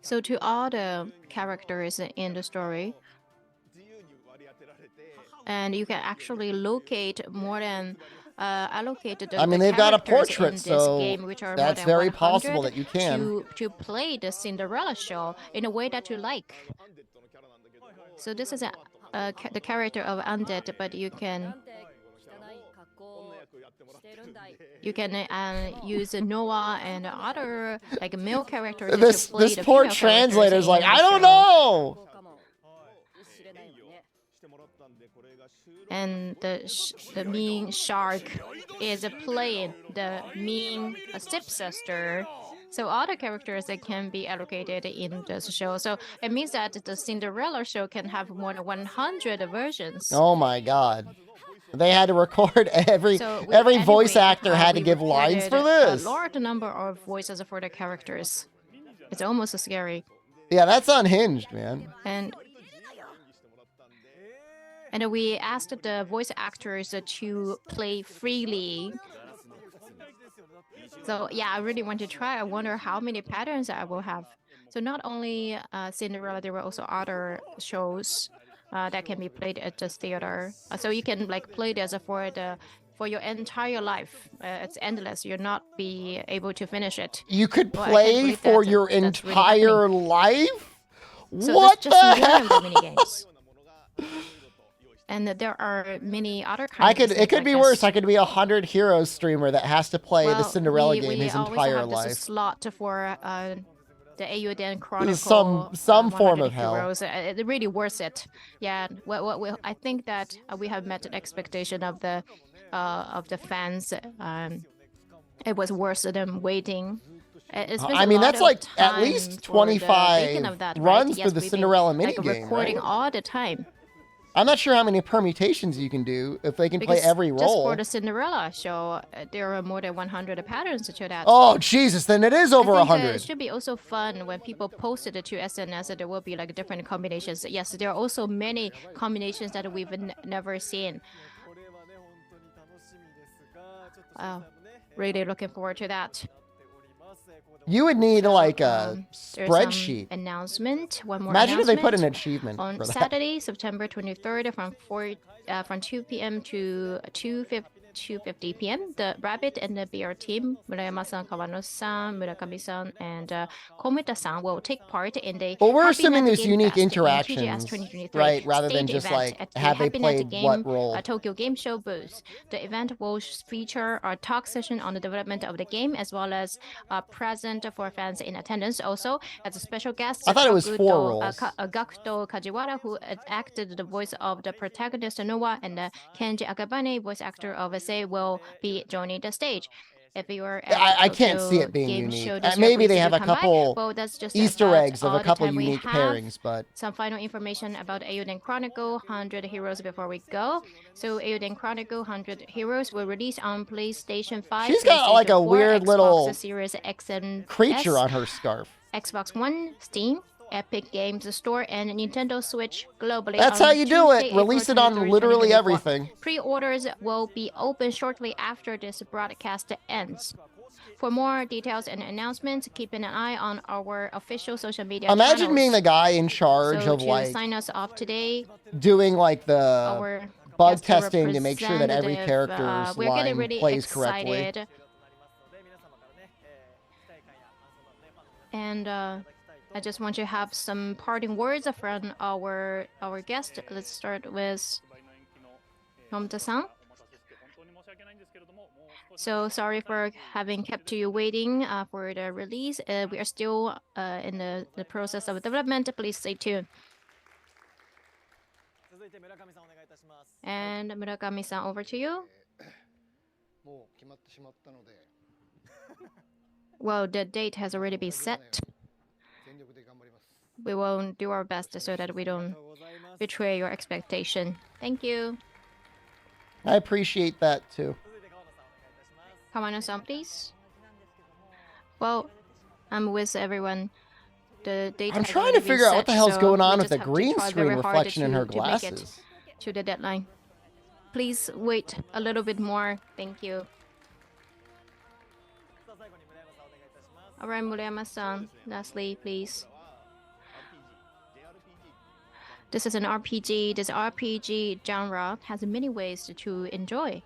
So to all the characters in the story, and you can actually locate more than allocated. I mean, they've got a characters portrait, in this so game, which are that's more than very 100 possible that you can. to play the Cinderella show in a way that you like. So this is the character of Undead, but you can use Noah and other like male characters. This to play this the poor female translator's characters like, in I the don't show. know. And the mean shark is playing the mean stepsister. So all the characters that can be allocated in this show. So it means that the Cinderella show can have more than 100 versions. Oh my god. They had to record every So every anyway, voice actor had to we give lines for recorded this. A large number of voices for the characters. It's almost scary. Yeah, that's unhinged, man. And we asked the voice actors to play freely. So yeah, I really want to try. I wonder how many patterns I will have. So not only Cinderella, there were also other shows that can be played at the theater. So you can like play this for your entire life. It's endless. You'll not be able to finish it. You could Well, I can't play believe for that your that's really entire happening. life? So What that's just the one of the hell? mini games. And there are many other kinds. It could be worse. I could be a 100 Heroes streamer that has to play the Well, Cinderella game his we always entire have life. this slot for the Eiyuden Chronicle. Some form 100 of hell. Heroes. It really worth it. Yeah. I think that we have met the expectation of the fans. It was worse than waiting. I mean, that's like at least 25 runs for the Cinderella minigame, recording right? all the time. I'm not sure how many permutations you can do if they can play every Just role. for the Cinderella show, there are more than 100 patterns to that. Oh, Jesus, then it is over I think, 100. it should be also fun when people post it to SNS that there will be like different combinations. Yes, there are also many combinations that we've never seen. Really looking forward to that. You would need like a There's spreadsheet. Announcement. One more. Imagine if they put an announcement. achievement On for that. Saturday, September 23rd, from 2 p.m. to 2:50 p.m. The Rabbit and the BR team, Murayama-san, Kawano-san, Murakami-san, and Komita-san will take part in the Well, we're Happy assuming Net there's Game unique Fest in interactions, TGS 2023 right? Rather than state just event like at the have they Happy Net played Game, what role. Tokyo Game Show booth. The event will feature a talk session on the development of the game, as well as a present for fans in attendance. Also, as a special guest, I thought it was 4 roles. Gakuto Kajiwara, who acted the voice of the protagonist Noah, and Kenji Akabane, voice actor of Sei, will be joining the stage. If you are I can't see it being unique. Maybe they have a couple Easter eggs of a couple unique pairings, but some final information about Eiyuden Chronicle 100 Heroes before we go. So Eiyuden Chronicle 100 Heroes will release on PlayStation 5. she's got like a PlayStation 4, weird Xbox little Series X and creature S, on her scarf. Xbox One, Steam, Epic Games Store, and Nintendo Switch globally. That's on how you do Tuesday, it. Release April it on 23rd, literally 2024. everything. Pre-orders will be open shortly after this broadcast ends. For more details and announcements, keep an eye on our official social media Imagine channels. being the guy in charge So of to like sign us off today, doing like the our bug guest testing to make sure that every representative, character's we're getting line really plays excited. correctly. And I just want to have some parting words from our guest. Let's start with Tomta-san. So sorry for having kept you waiting for the release. We are still in the process of development. Please stay tuned. And Murakami-san, over to you. Well, the date has already been set. We will do our best so that we don't betray your expectation. Thank you. I appreciate that too. Kamano-san, please. Well, I'm with everyone. The date I'm has trying already to figure been out what the set, hell's so going on we with just the have to green try screen very hard reflection in her to make it glasses. to the deadline. Please wait a little bit more. Thank you. All right, Murayama-san, lastly, please. This is an RPG. This RPG genre has many ways to enjoy.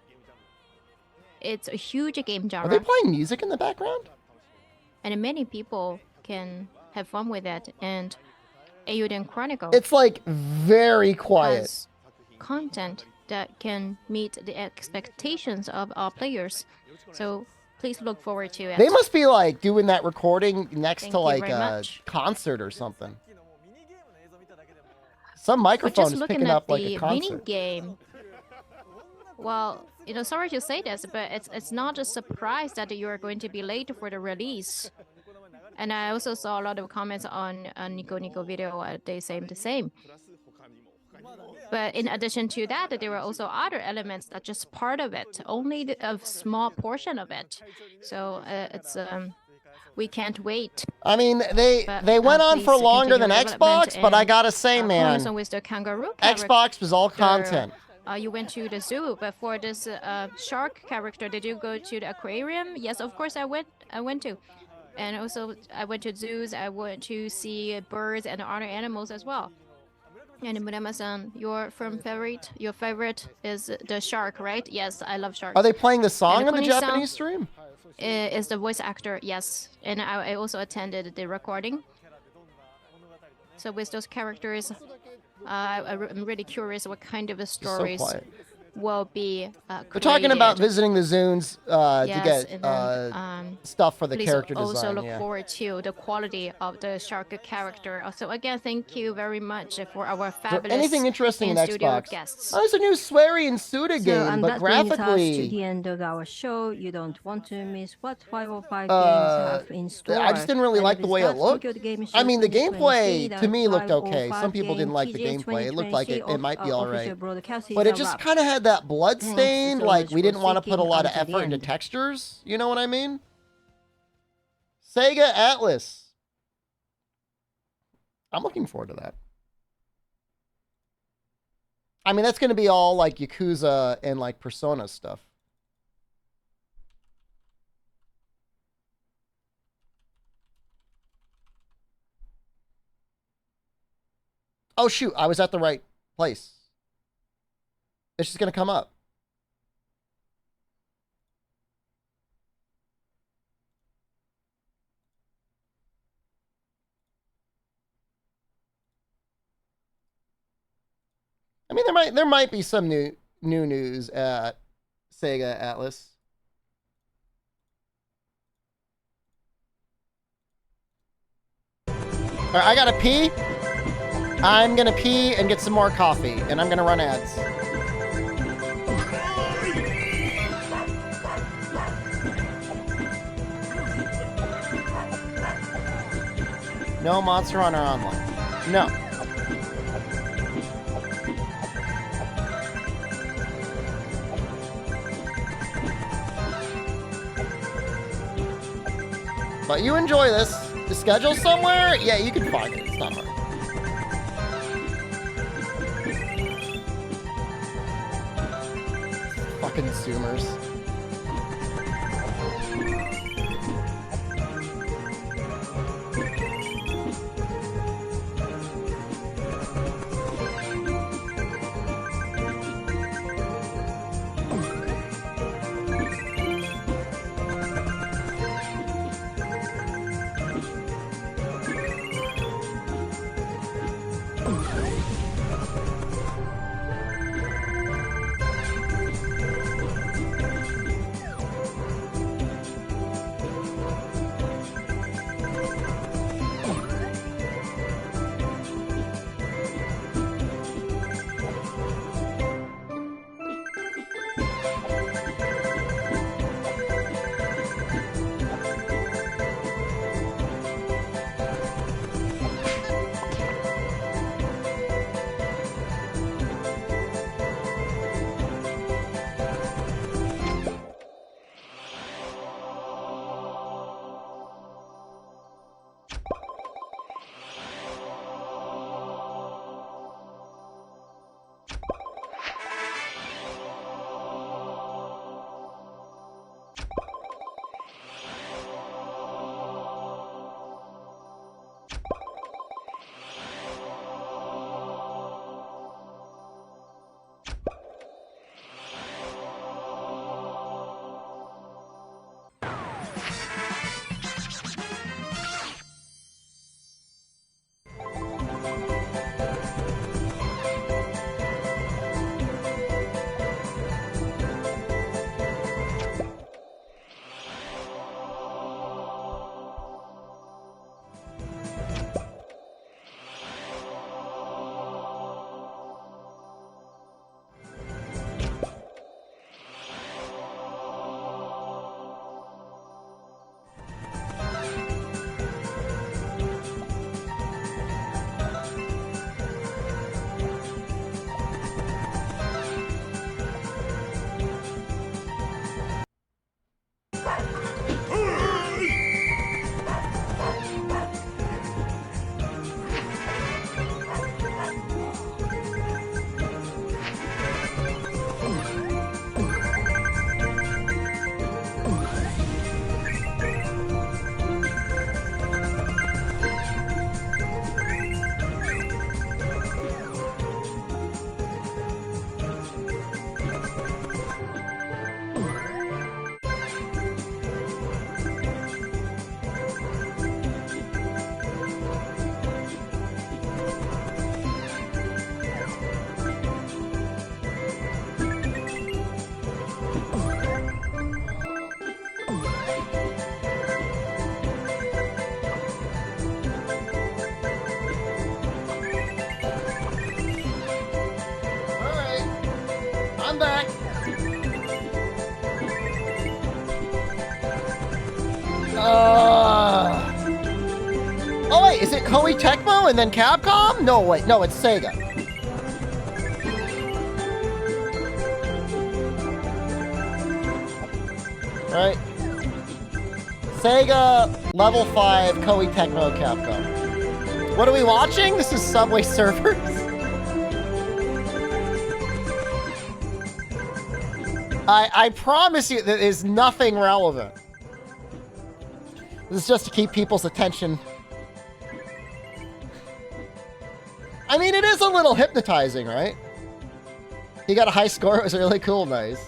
It's a huge game genre. Are they playing music in the background? And many people can have fun with it. And Eiyuden Chronicle. It's like very quiet. Has content that can meet the expectations of our players. So please look forward to it. They must be like doing that recording next Thank to you like very a much. concert or something. Some microphone is picking up like a Just looking at the mini concert. game. Well, sorry to say this, but it's not a surprise that you are going to be late for the release. And I also saw a lot of comments on Nico Nico video. They say the same. But in addition to that, there were also other elements that just part of it, only a small portion of it. So it's we can't wait. I mean, they went on for please longer than continue Xbox, development but I and, gotta say, man, going on with the kangaroo Xbox was all content. you went to the zoo, but for this shark character, did you go to the aquarium? Yes, of course I went to. And also, I went to zoos. I went to see birds and other animals as well. And Murama-san, your favorite is the shark, right? Yes, I love sharks. Are they playing the song And on the Kuni-san Japanese stream? Is the voice actor, yes. And I also attended the recording. So with those characters, I'm really curious what kind of stories will be We're talking about created. visiting the zoos to Yes, get and then, stuff for the please character also design. look Yeah. forward to the quality of the shark character. So again, thank you very much for our Is there fabulous anything interesting in in-studio Xbox? guests. Oh, there's a new Swery and Suda game, but that brings us to graphically, the end of our show. You don't want to miss what 505 games have in store. I just didn't really And like the way it visit looked. Tokyo Game Show I mean, the 2023, gameplay to me looked okay. 505 Some people didn't like the TGS gameplay. It looked like it 2023 might be all right. official broadcast is But it a just wrap. kind of had that blood stain, so like much we for didn't want to put a sticking lot of until the effort into end. textures. You know what I mean? Sega Atlas. I'm looking forward to that. I mean, that's going to be all like Yakuza and like Persona stuff. Oh, shoot. I was at the right place. It's just going to come up. I mean, there might be some new news at Sega Atlas. All right, I gotta pee. I'm gonna pee and get some more coffee, and I'm gonna run ads. No Monster Hunter Online. No. But you enjoy this. The schedule somewhere? Yeah, you can find it. It's not hard. Fucking Zoomers. I'm back. Oh wait, is it Koei Tecmo and then Capcom? No, wait, no, it's Sega. Right? Sega, Level 5, Koei Tecmo, Capcom. What are we watching? This is Subway Surfers. I promise you that is nothing relevant. This is just to keep people's attention. I mean, it is a little hypnotizing, right? He got a high score. It was really cool. Nice.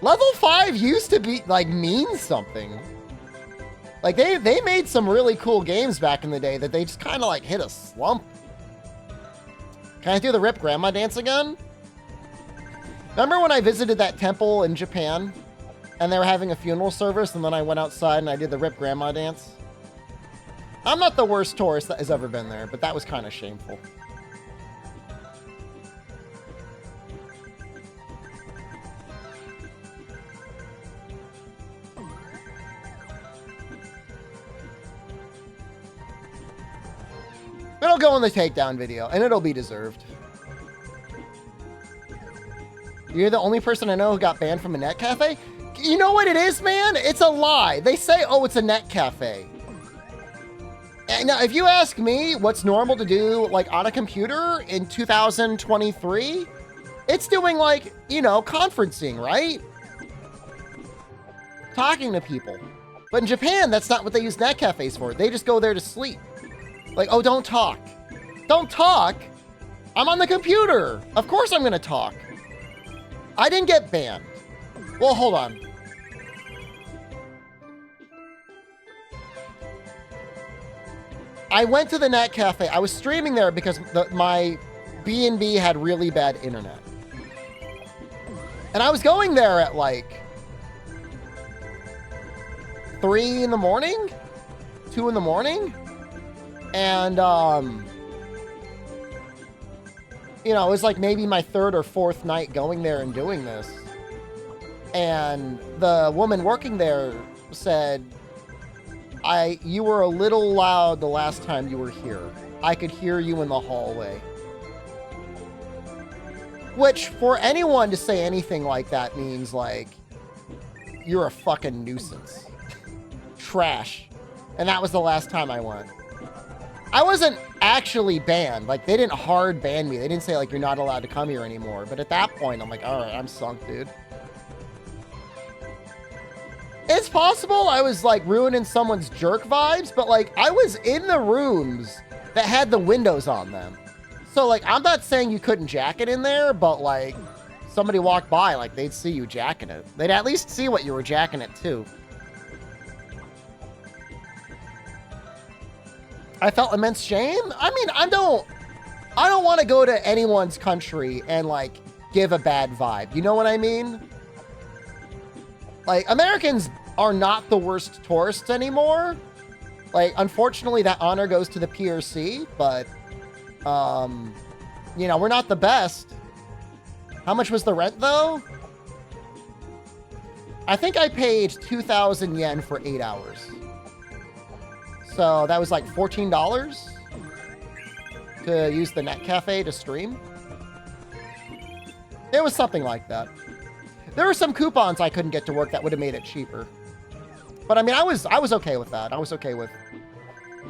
Level 5 used to be, like, mean something. Like, they made some really cool games back in the day that they just kind of, like, hit a slump. Can I do the Rip Grandma dance again? Remember when I visited that temple in Japan? And they were having a funeral service, and then I went outside and I did the Rip Grandma dance? I'm not the worst tourist that has ever been there, but that was kind of shameful. It'll go in the takedown video, and it'll be deserved. You're the only person I know who got banned from a net cafe? You know what it is, man? It's a lie. They say, oh, it's a net cafe. And now, if you ask me what's normal to do, like, on a computer in 2023, it's doing, like, you know, conferencing, right? Talking to people. But in Japan, that's not what they use net cafes for. They just go there to sleep. Like, oh, don't talk. Don't talk? I'm on the computer. Of course I'm going to talk. I didn't get banned. Well, hold on. I went to the net cafe. I was streaming there because my B&B had really bad internet. And I was going there at like 3 in the morning, 2 in the morning. And, you know, it was like maybe my 3rd or 4th night going there and doing this. And the woman working there said, you were a little loud the last time you were here. I could hear you in the hallway. Which, for anyone to say anything like that means, like, you're a fucking nuisance. Trash. And that was the last time I went. I wasn't actually banned. Like, they didn't hard ban me. They didn't say, like, you're not allowed to come here anymore. But at that point, I'm like, all right, I'm sunk, dude. It's possible I was, like, ruining someone's jerk vibes, but, like, I was in the rooms that had the windows on them. So, like, I'm not saying you couldn't jack it in there, but, like, somebody walked by, like, they'd see you jacking it. They'd at least see what you were jacking it to. I felt immense shame. I mean, I don't want to go to anyone's country and, like, give a bad vibe. You know what I mean? Like, Americans are not the worst tourists anymore. Like, unfortunately, that honor goes to the PRC, but, you know, we're not the best. How much was the rent, though? I think I paid 2,000 yen for 8 hours. So that was like $14 to use the net cafe to stream. It was something like that. There were some coupons I couldn't get to work that would have made it cheaper. But I mean, I was okay with that. I was okay with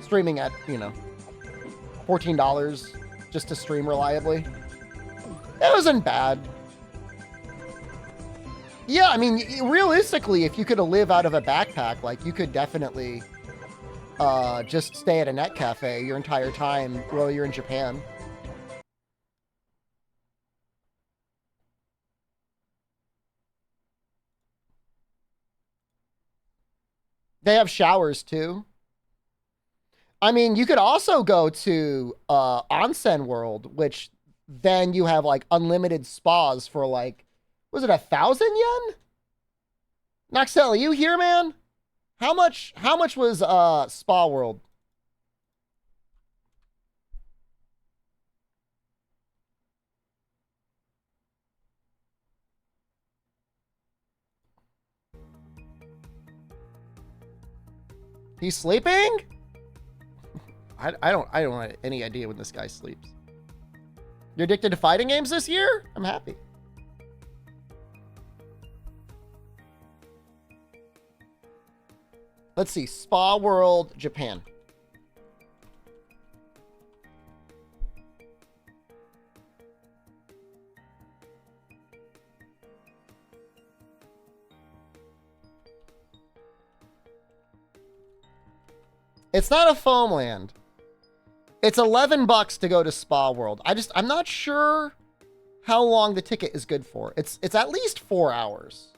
streaming at, you know, $14 just to stream reliably. It wasn't bad. Yeah, I mean, realistically, if you could live out of a backpack, like, you could definitely just stay at a net cafe your entire time while you're in Japan. They have showers too. I mean, you could also go to Onsen World, which then you have like unlimited spas for like, was it 1,000 yen? Noxel, are you here, man? How much was Spa World? He's sleeping? I don't have any idea when this guy sleeps. You're addicted to fighting games this year? I'm happy. Let's see. Spa World, Japan. It's not a foam land. It's $11 to go to Spa World. I'm not sure how long the ticket is good for. It's at least 4 hours.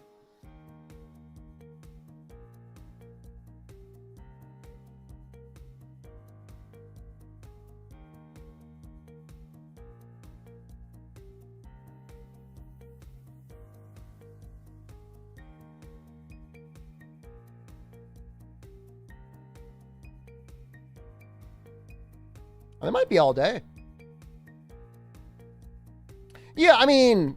It might be all day. Yeah, I mean,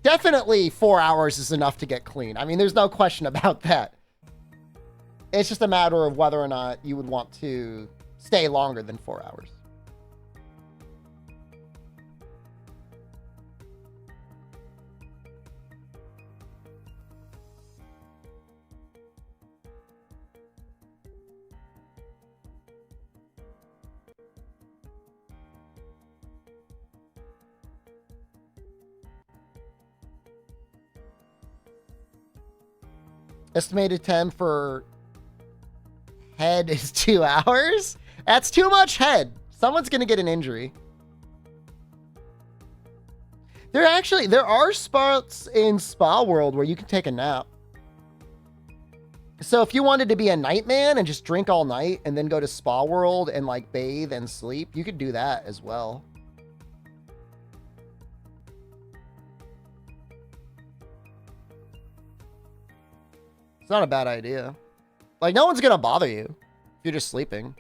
definitely 4 hours is enough to get clean. I mean, there's no question about that. It's just a matter of whether or not you would want to stay longer than 4 hours. Estimated time for head is 2 hours? That's too much head. Someone's going to get an injury. There are spots in Spa World where you can take a nap. So if you wanted to be a night man and just drink all night and then go to Spa World and like bathe and sleep, you could do that as well. It's not a bad idea. Like, no one's gonna bother you if you're just sleeping.